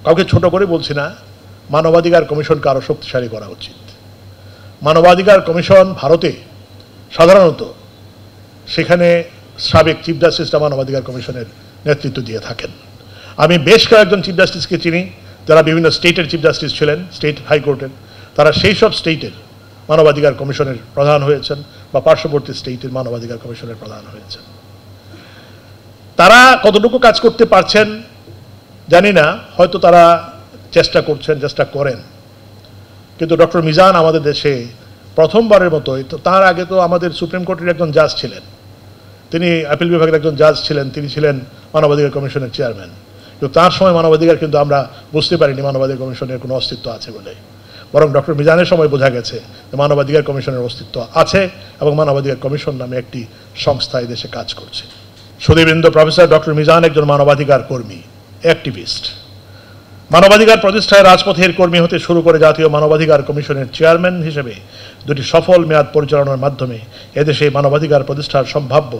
কাউকে ছোট করে বলছি না, মানবাধিকার কমিশনকে আরও শক্তিশালী করা উচিত। মানবাধিকার কমিশন ভারতে সাধারণত সেখানে সাবেক চিফ জাস্টিসরা মানবাধিকার কমিশনের নেতৃত্ব দিয়ে থাকেন। আমি বেশ কয়েকজন চিফ জাস্টিসকে চিনি যারা বিভিন্ন স্টেটের চিফ জাস্টিস ছিলেন, স্টেট হাইকোর্টের, তারা সেই সব স্টেটের মানবাধিকার কমিশনের প্রধান হয়েছেন বা পার্শ্ববর্তী স্টেটের মানবাধিকার কমিশনের প্রধান হয়েছেন। তারা কতটুকু কাজ করতে পারছেন জানি না, হয়তো তারা চেষ্টা করছেন, চেষ্টা করেন। কিন্তু ডক্টর মিজান আমাদের দেশে প্রথমবারের মতোই, তো তার আগে তো আমাদের সুপ্রিম কোর্টের একজন জাজ ছিলেন, তিনি আপিল বিভাগের একজন জাজ ছিলেন, তিনি ছিলেন মানবাধিকার কমিশনের চেয়ারম্যান। কিন্তু তার সময় মানবাধিকার কিন্তু আমরা বুঝতে পারিনি মানবাধিকার কমিশনের কোনো অস্তিত্ব আছে বলে, বরং ডক্টর মিজানের সময় বোঝা গেছে যে মানবাধিকার কমিশনের অস্তিত্ব আছে এবং মানবাধিকার কমিশন নামে একটি সংস্থা এই দেশে কাজ করছে। সুধীবৃন্দ, প্রফেসর ডক্টর মিজান একজন মানবাধিকার কর্মী, অ্যাক্টিভিস্ট। মানবাধিকার প্রতিষ্ঠায় রাজপথের কর্মী হতে শুরু করে জাতীয় মানবাধিকার কমিশনের চেয়ারম্যান হিসেবে দুটি সফল মেয়াদ পরিচালনার মাধ্যমে এদেশে মানবাধিকার প্রতিষ্ঠার সম্ভাব্য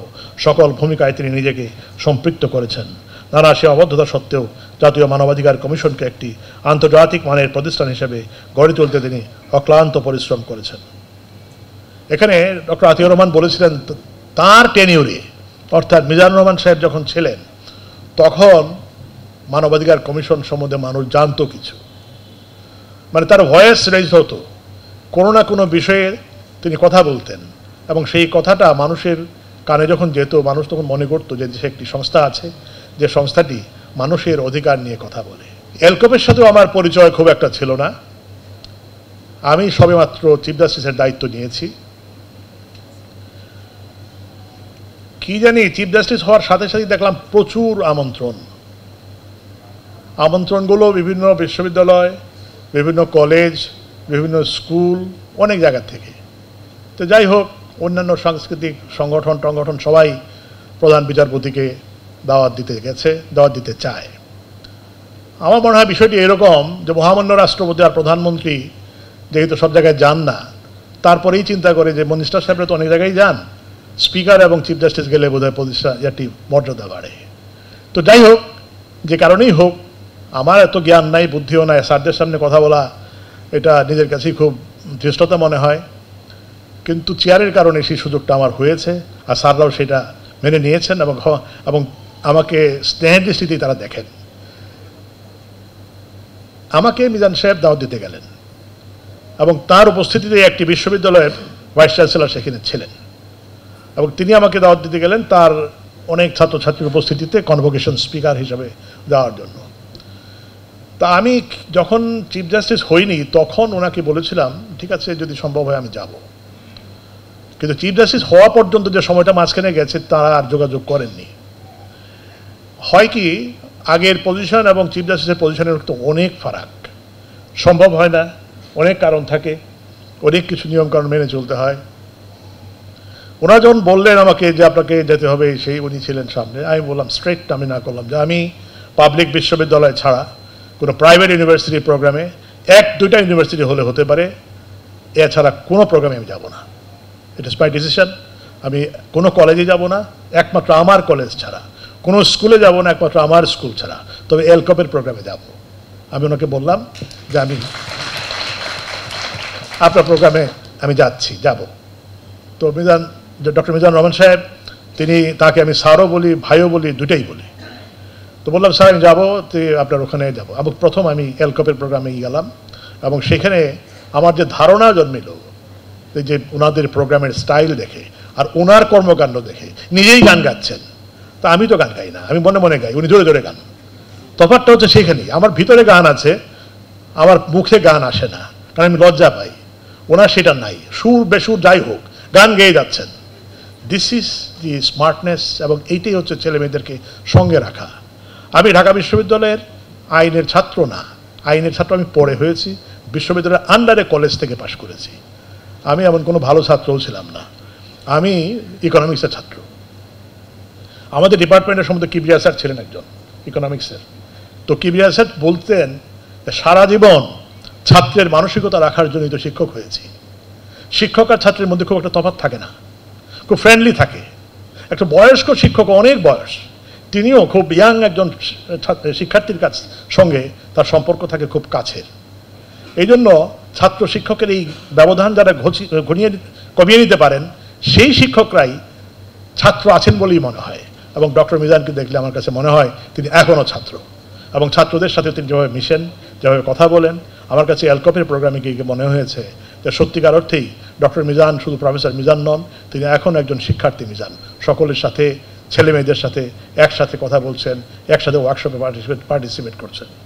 সকল ভূমিকায় তিনি নিজেকে সম্পৃক্ত করেছেন। নানা সীমাবদ্ধতা সত্ত্বেও জাতীয় মানবাধিকার কমিশনকে একটি আন্তর্জাতিক মানের প্রতিষ্ঠান হিসেবে গড়ে তুলতে তিনি অক্লান্ত পরিশ্রম করেছেন। এখানে ডক্টর আতিউর রহমান বলেছিলেন তাঁর টেনিউরে, অর্থাৎ মিজানুর রহমান সাহেব যখন ছিলেন তখন মানবাধিকার কমিশন সম্বন্ধে মানুষ জানতো কিছু, মানে তার ভয়েস রেজ হতো, কোনো না কোনো বিষয়ে তিনি কথা বলতেন এবং সেই কথাটা মানুষের কানে যখন যেত মানুষ তখন মনে করতো যে দেশে একটি সংস্থা আছে, যে সংস্থাটি মানুষের অধিকার নিয়ে কথা বলে। এলকপের সাথেও আমার পরিচয় খুব একটা ছিল না, আমি সবেমাত্র চিফ জাস্টিসের দায়িত্ব নিয়েছি। কি জানি চিফ জাস্টিস হওয়ার সাথে সাথে দেখলাম প্রচুর আমন্ত্রণগুলো বিভিন্ন বিশ্ববিদ্যালয়, বিভিন্ন কলেজ, বিভিন্ন স্কুল, অনেক জায়গা থেকে। তো যাই হোক, অন্যান্য সাংস্কৃতিক সংগঠন সবাই প্রধান বিচারপতিকে দাওয়াত দিতে গেছে, দাওয়াত দিতে চায়। আমার মনে হয় বিষয়টি এরকম যে মহামান্য রাষ্ট্রপতি আর প্রধানমন্ত্রী যেহেতু সব জায়গায় যান না, তারপরেই চিন্তা করে যে মিনিস্টার সাহেবরা তো অনেক জায়গায় যান, স্পিকার এবং চিফ জাস্টিস গেলে বোধহয় প্রতিষ্ঠা একটি মর্যাদা বাড়ে। তো যাই হোক, যে কারণেই হোক, আমার এত জ্ঞান নাই, বুদ্ধিও নাই, স্যারদের সামনে কথা বলা এটা নিজের কাছেই খুব ধৃষ্টতা মনে হয়। কিন্তু চেয়ারের কারণে সেই সুযোগটা আমার হয়েছে, আর স্যাররাও সেটা মেনে নিয়েছেন এবং আমাকে স্নেহের দৃষ্টিতেই তারা দেখেন। আমাকে মিজান সাহেব দাওয়াত দিতে গেলেন এবং তার উপস্থিতিতে একটি বিশ্ববিদ্যালয়ের ভাইস চ্যান্সেলর সেখানে ছিলেন এবং তিনি আমাকে দাওয়াত দিতে গেলেন তার অনেক ছাত্রছাত্রীর উপস্থিতিতে কনভোকেশন স্পিকার হিসাবে দেওয়ার জন্য। তা আমি যখন চিফ জাস্টিস হইনি তখন ওনাকে বলেছিলাম ঠিক আছে যদি সম্ভব হয় আমি যাব, কিন্তু চিফ জাস্টিস হওয়া পর্যন্ত যে সময়টা মাঝখানে গেছে তারা আর যোগাযোগ করেননি। হয় কি, আগের পজিশন এবং চিফ জাস্টিসের পজিশনের তো অনেক ফারাক, সম্ভব হয় না, অনেক কারণ থাকে, অনেক কিছু নিয়মকানুন মেনে চলতে হয়। ওনারা যখন বললেন আমাকে যে আপনাকে যেতে হবে, সেই উনি ছিলেন সামনে, আমি বললাম স্ট্রেট আমি না করলাম যে আমি পাবলিক বিশ্ববিদ্যালয় ছাড়া কোনো প্রাইভেট ইউনিভার্সিটির প্রোগ্রামে, এক দুইটা ইউনিভার্সিটি হলে হতে পারে, এছাড়া কোনো প্রোগ্রামে আমি যাব না। It is my decision. আমি কোনো কলেজে যাব না একমাত্র আমার কলেজ ছাড়া, কোনো স্কুলে যাব না একমাত্র আমার স্কুল ছাড়া, তবে এলকপের প্রোগ্রামে যাব। আমি ওনাকে বললাম যে আমি আপনার প্রোগ্রামে আমি যাব। তো ডক্টর মিজানুর রহমান সাহেব, তাকে আমি স্যারও বলি, ভাইও বলি, দুটাই বলি। তো বললাম স্যার আমি যাবো, আপনার ওখানে যাবো। এবং প্রথম আমি এলকপের প্রোগ্রামে গেলাম এবং সেখানে আমার যে ধারণা জন্মিল যে ওনাদের প্রোগ্রামের স্টাইল দেখে আর ওনার কর্মকাণ্ড দেখে, নিজেই গান গাচ্ছেন, তা আমি তো গান গাই না, আমি মনে মনে গাই, উনি জোরে জোরে গান। তফাৎটা হচ্ছে সেখানেই, আমার ভিতরে গান আছে, আমার মুখে গান আসে না, কারণ আমি লজ্জা পাই। ওনার সেটা নাই, সুর বেসুর যাই হোক গান গেয়ে যাচ্ছেন। দিস ইজ দি স্মার্টনেস, এবং এইটাই হচ্ছে ছেলে মেয়েদেরকে সঙ্গে রাখা। আমি ঢাকা বিশ্ববিদ্যালয়ের আইনের ছাত্র না, আইনের ছাত্র আমি পড়ে হয়েছি, বিশ্ববিদ্যালয়ের আন্ডারে কলেজ থেকে পাশ করেছি। আমি এমন কোনো ভালো ছাত্রও ছিলাম না, আমি ইকোনমিক্সের ছাত্র। আমাদের ডিপার্টমেন্টের সম্বন্ধে কিবরিয়া স্যার ছিলেন একজন ইকোনমিক্সের। তো কিবরিয়া স্যার বলতেন সারা জীবন ছাত্রের মানসিকতা রাখার জন্যই তো শিক্ষক হয়েছি। শিক্ষক আর ছাত্রের মধ্যে খুব একটা তফাৎ থাকে না, খুব ফ্রেন্ডলি থাকে। একটা বয়স্ক শিক্ষক, অনেক বয়স, তিনিও খুব ইয়াং একজন শিক্ষার্থীর সঙ্গে তার সম্পর্ক থাকে খুব কাছের। এই জন্য ছাত্র শিক্ষকের এই ব্যবধান যারা কমিয়ে নিতে পারেন সেই শিক্ষকরাই ছাত্র আছেন বলেই মনে হয়। এবং ডক্টর মিজানকে দেখলে আমার কাছে মনে হয় তিনি এখনও ছাত্র, এবং ছাত্রদের সাথে তিনি যেভাবে মিশেন, যেভাবে কথা বলেন, আমার কাছে এলকপের প্রোগ্রামে গিয়ে মনে হয়েছে যে সত্যিকার অর্থেই ডক্টর মিজান শুধু প্রফেসর মিজান নন, তিনি এখন একজন শিক্ষার্থী মিজান। সকলের সাথে, ছেলে মেয়েদের সাথে একসাথে কথা বলছেন, একসাথে ওয়ার্কশপে পার্টিসিপেট করছেন।